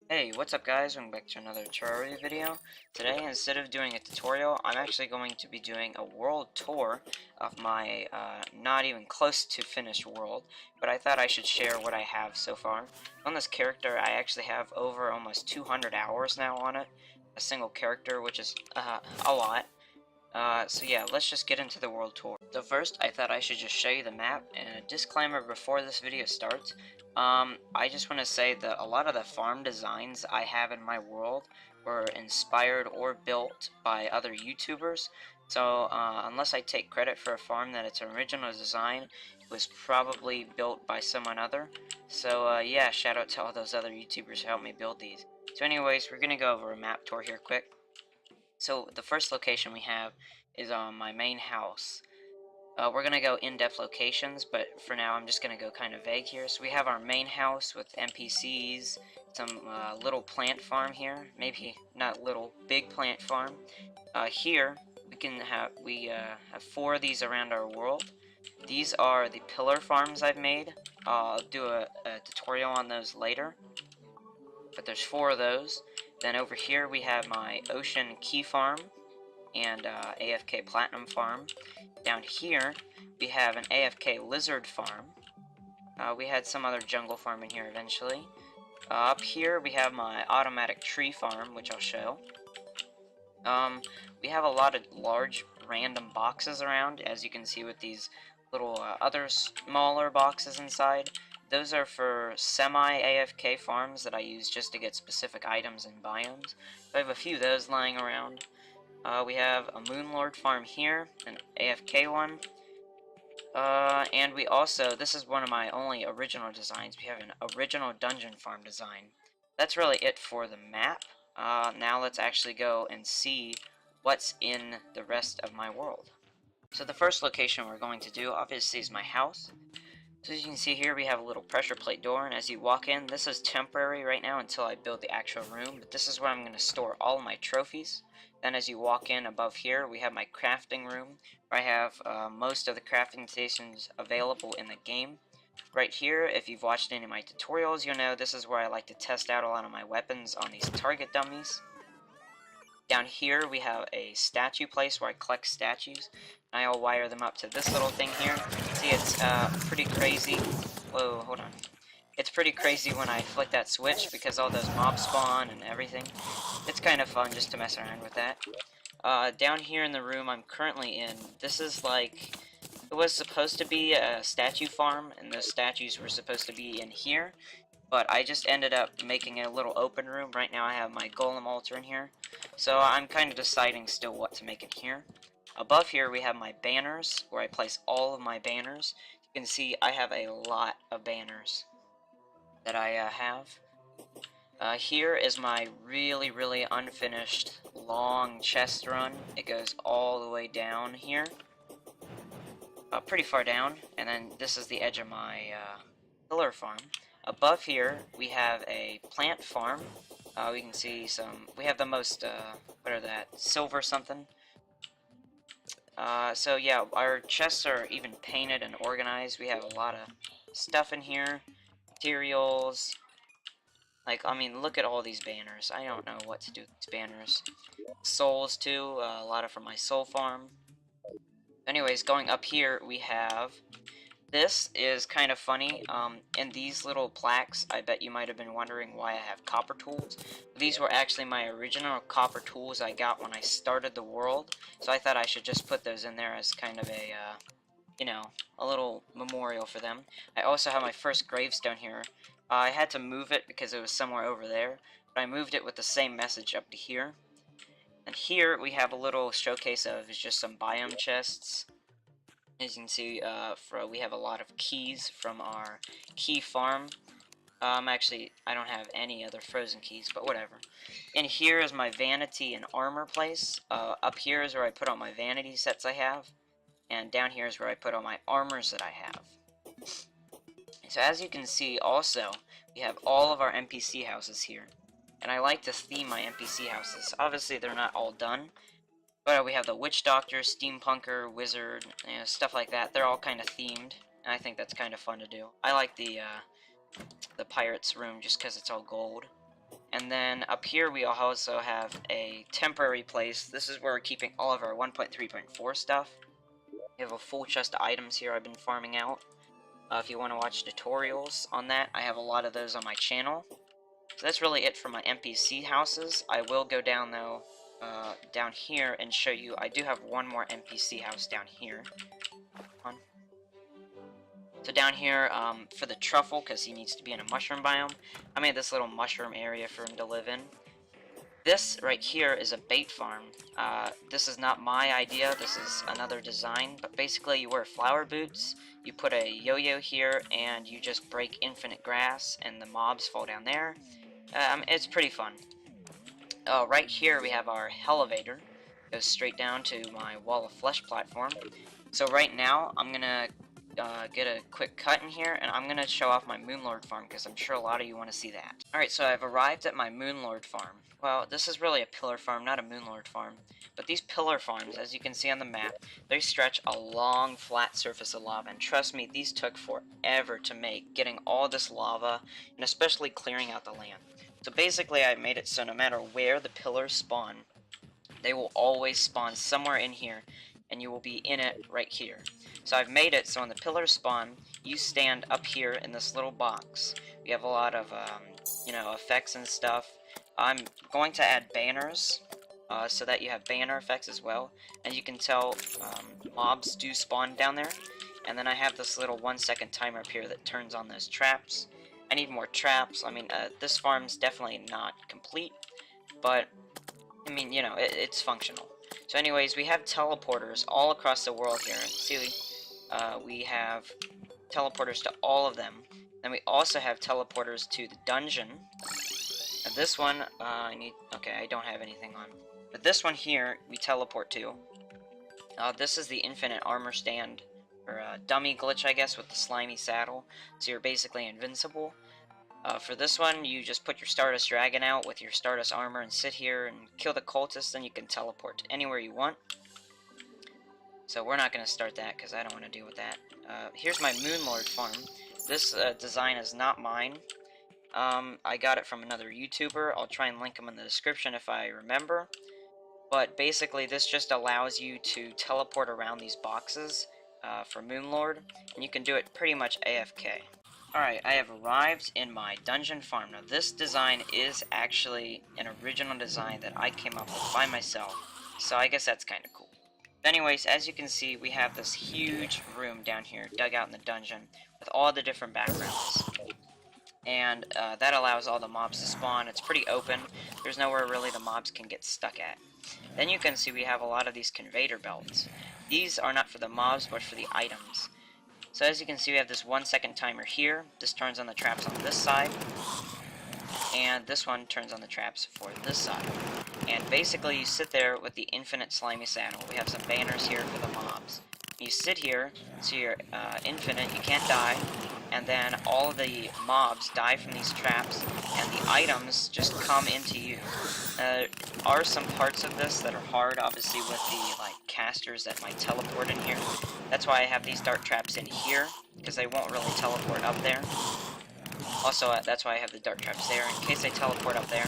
Hey, what's up guys? Welcome back to another Terraria video. Today, instead of doing a tutorial, I'm actually going to be doing a world tour of my not even close to finished world, but I thought I should share what I have so far. On this character, I actually have over almost 200 hours now on it, a single character, which is a lot. So yeah, let's just get into the world tour. So first, I thought I should just show you the map, and a disclaimer before this video starts. I just want to say that a lot of the farm designs I have in my world were inspired or built by other YouTubers. So unless I take credit for a farm that its original design, it was probably built by someone other. So yeah, shout out to all those other YouTubers who helped me build these. So anyways, we're gonna go over a map tour here quick. So the first location we have is my main house. We're going to go in-depth locations, but for now I'm just going to go kind of vague here. So we have our main house with NPCs, some little plant farm here, maybe not little, big plant farm. Here we have 4 of these around our world. These are the pillar farms I've made. I'll do a tutorial on those later, but there's 4 of those. Then over here we have my ocean key farm and AFK Platinum Farm. Down here, we have an AFK Lizard Farm. We had some other jungle farm in here eventually. Up here, we have my automatic tree farm, which I'll show. We have a lot of large random boxes around, as you can see with these little other smaller boxes inside. Those are for semi-AFK farms that I use just to get specific items and biomes. I have a few of those lying around. We have a Moonlord farm here, an AFK one. And we also, this is one of my only original designs, we have an original dungeon farm design. That's really it for the map. Now let's actually go and see what's in the rest of my world. So the first location we're going to do, obviously, is my house. So as you can see here, we have a little pressure plate door, and as you walk in, this is temporary right now until I build the actual room, but this is where I'm going to store all my trophies. Then as you walk in above here, we have my crafting room, where I have most of the crafting stations available in the game. Right here, if you've watched any of my tutorials, you'll know this is where I like to test out a lot of my weapons on these target dummies. Down here, we have a statue place where I collect statues. I'll wire them up to this little thing here. See, it's pretty crazy. Whoa, hold on. It's pretty crazy when I flick that switch because all those mobs spawn and everything. It's kind of fun just to mess around with that. Down here in the room I'm currently in, this is like, it was supposed to be a statue farm, and those statues were supposed to be in here, but I just ended up making a little open room. Right now I have my golem altar in here, so I'm kind of deciding still what to make in here. Above here we have my banners, where I place all of my banners. You can see I have a lot of banners that I have. Here is my really unfinished long chest run. It goes all the way down here. Pretty far down, and then this is the edge of my pillar farm. Above here we have a plant farm. We can see we have the most, what are that, silver something. So yeah, our chests are even painted and organized. We have a lot of stuff in here, materials. Like, I mean, look at all these banners. I don't know what to do with these banners. Souls too, a lot of from my soul farm. Anyways, going up here, we have, this is kind of funny. In these little plaques, I bet you might have been wondering why I have copper tools. These were actually my original copper tools I got when I started the world, so I thought I should just put those in there as kind of a, you know, a little memorial for them. I also have my first gravestone here. I had to move it because it was somewhere over there, but I moved it with the same message up to here. And here we have a little showcase of just some biome chests. As you can see, we have a lot of keys from our key farm. Actually, I don't have any other frozen keys, but whatever. In here is my vanity and armor place. Up here is where I put all my vanity sets I have. And down here is where I put all my armors that I have. So as you can see, also, we have all of our NPC houses here. And I like to theme my NPC houses. Obviously, they're not all done. But we have the Witch Doctor, Steampunker, Wizard, you know, stuff like that. They're all kind of themed. And I think that's kind of fun to do. I like the Pirate's room just because it's all gold. And then up here we also have a temporary place. This is where we're keeping all of our 1.3.4 stuff. We have a full chest of items here I've been farming out. If you want to watch tutorials on that, I have a lot of those on my channel. So that's really it for my NPC houses. I will go down though, down here and show you. I do have one more NPC house down here. So down here, for the truffle, because he needs to be in a mushroom biome, I made this little mushroom area for him to live in. This right here is a bait farm. This is not my idea, this is another design, but basically you wear flower boots, you put a yo-yo here, and you just break infinite grass, and the mobs fall down there. It's pretty fun. Right here we have our elevator. Goes straight down to my wall of flesh platform. So right now, I'm gonna get a quick cut in here, and I'm gonna show off my Moonlord farm, because I'm sure a lot of you want to see that. Alright, so I've arrived at my Moonlord farm. Well, this is really a pillar farm, not a Moonlord farm. But these pillar farms, as you can see on the map, they stretch a long, flat surface of lava, and trust me, these took forever to make, getting all this lava, and especially clearing out the land. So basically, I made it so no matter where the pillars spawn, they will always spawn somewhere in here, and you will be in it right here. So I've made it so when the pillars spawn, you stand up here in this little box. We have a lot of, you know, effects and stuff. I'm going to add banners, so that you have banner effects as well. And you can tell, mobs do spawn down there. And then I have this little 1-second timer up here that turns on those traps. I need more traps. I mean, this farm's definitely not complete, but I mean, you know, it's functional. So anyways, we have teleporters all across the world here. See, we have teleporters to all of them. Then we also have teleporters to the dungeon. Now this one, okay, I don't have anything on. But this one here, we teleport to. This is the infinite armor stand, or dummy glitch, I guess, with the slimy saddle. So you're basically invincible. For this one, you just put your Stardust Dragon out with your Stardust armor and sit here and kill the cultists, then you can teleport to anywhere you want. So we're not going to start that because I don't want to deal with that. Here's my Moonlord farm. This design is not mine. I got it from another YouTuber. I'll try and link him in the description if I remember. But basically, this just allows you to teleport around these boxes for Moonlord, and you can do it pretty much AFK. Alright, I have arrived in my dungeon farm. Now this design is actually an original design that I came up with by myself, so I guess that's kind of cool. But anyways, as you can see, we have this huge room down here, dug out in the dungeon, with all the different backgrounds. And that allows all the mobs to spawn. It's pretty open. There's nowhere really the mobs can get stuck at. Then you can see we have a lot of these conveyor belts. These are not for the mobs, but for the items. So as you can see, we have this 1-second timer here. This turns on the traps on this side. And this one turns on the traps for this side. And basically you sit there with the infinite slimy saddle. We have some banners here for the mobs. You sit here, so you're infinite, you can't die. And then all of the mobs die from these traps, and the items just come into you. There are some parts of this that are hard, obviously, with the casters that might teleport in here. That's why I have these dart traps in here, because they won't really teleport up there. Also, that's why I have the dart traps there, in case they teleport up there.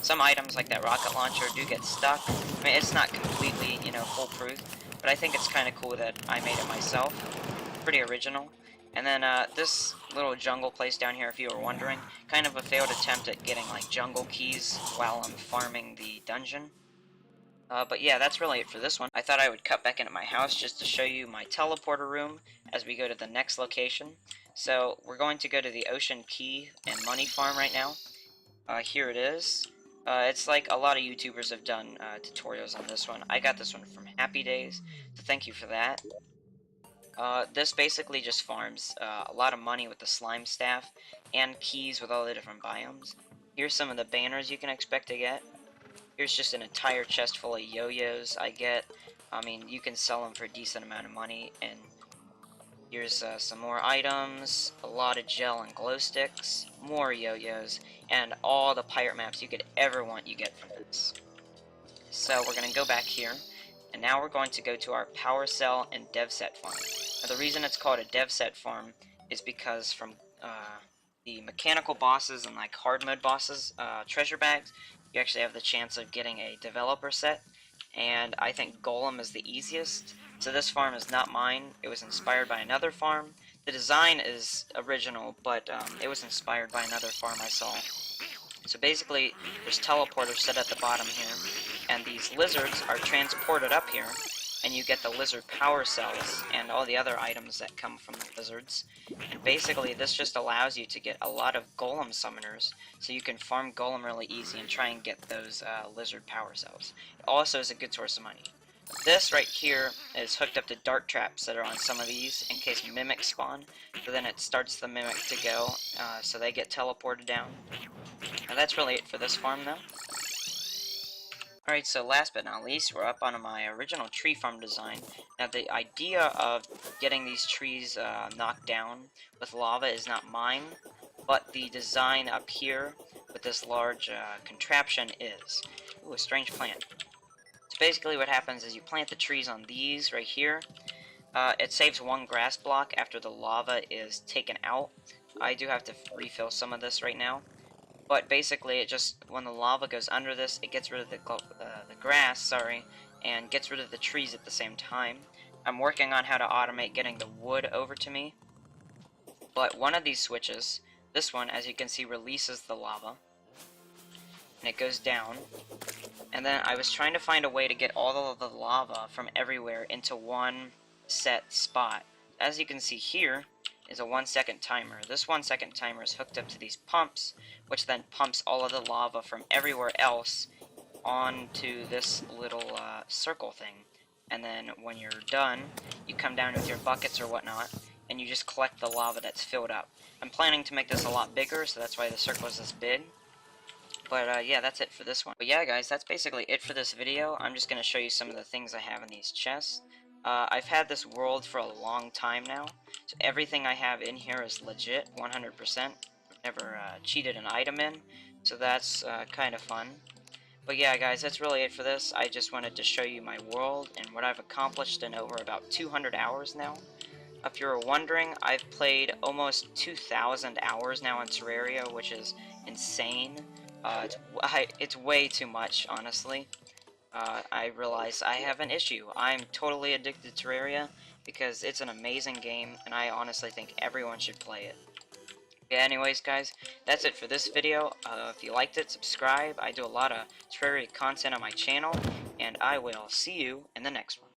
Some items, like that rocket launcher, do get stuck. I mean, it's not completely, you know, foolproof, but I think it's kind of cool that I made it myself. Pretty original. And then this little jungle place down here, if you were wondering, kind of a failed attempt at getting jungle keys while I'm farming the dungeon. But yeah, that's really it for this one. I thought I would cut back into my house just to show you my teleporter room as we go to the next location. So we're going to go to the Ocean Key and Money Farm right now. Here it is. It's like a lot of YouTubers have done tutorials on this one. I got this one from Happy Days, so thank you for that. This basically just farms a lot of money with the slime staff and keys with all the different biomes. Here's some of the banners you can expect to get. Here's just an entire chest full of yo-yos I get. I mean, you can sell them for a decent amount of money. And here's some more items, a lot of gel and glow sticks, more yo-yos, and all the pirate maps you could ever want you get from this. So we're going to go back here. And now we're going to go to our power cell and dev set farm. Now the reason it's called a dev set farm is because from the mechanical bosses and like hard mode bosses treasure bags, you actually have the chance of getting a developer set, and I think Golem is the easiest. So this farm is not mine. It was inspired by another farm. The design is original, but it was inspired by another farm I saw. So basically, there's teleporters set at the bottom here, and these lizards are transported up here, and you get the lizard power cells and all the other items that come from the lizards. And basically, this just allows you to get a lot of golem summoners, so you can farm golem really easy and try and get those lizard power cells. It also is a good source of money. This right here is hooked up to dart traps that are on some of these in case mimics spawn, so then it starts the mimic to go, so they get teleported down. And that's really it for this farm though. Alright, so last but not least, we're up on my original tree farm design. Now the idea of getting these trees knocked down with lava is not mine, but the design up here with this large contraption is. Ooh, a strange plant. So basically what happens is you plant the trees on these right here. It saves one grass block after the lava is taken out. I do have to refill some of this right now. But basically, it just, when the lava goes under this, it gets rid of the grass, sorry, and gets rid of the trees at the same time. I'm working on how to automate getting the wood over to me. But one of these switches, this one, as you can see, releases the lava. And it goes down. And then I was trying to find a way to get all of the lava from everywhere into one set spot. As you can see here, is a 1-second timer. This 1-second timer is hooked up to these pumps, which then pumps all of the lava from everywhere else onto this little circle thing. And then when you're done, you come down with your buckets or whatnot, and you just collect the lava that's filled up. I'm planning to make this a lot bigger, so that's why the circle is this big. But yeah, that's it for this one. But yeah, guys, that's basically it for this video. I'm just going to show you some of the things I have in these chests. I've had this world for a long time now, so everything I have in here is legit, 100%. Never cheated an item in, so that's kind of fun. But yeah, guys, that's really it for this. I just wanted to show you my world and what I've accomplished in over about 200 hours now. If you were wondering, I've played almost 2,000 hours now in Terraria, which is insane. It's way too much, honestly. I realize I have an issue. I'm totally addicted to Terraria because it's an amazing game, and I honestly think everyone should play it. Yeah, anyways, guys, that's it for this video. If you liked it, subscribe. I do a lot of Terraria content on my channel, and I will see you in the next one.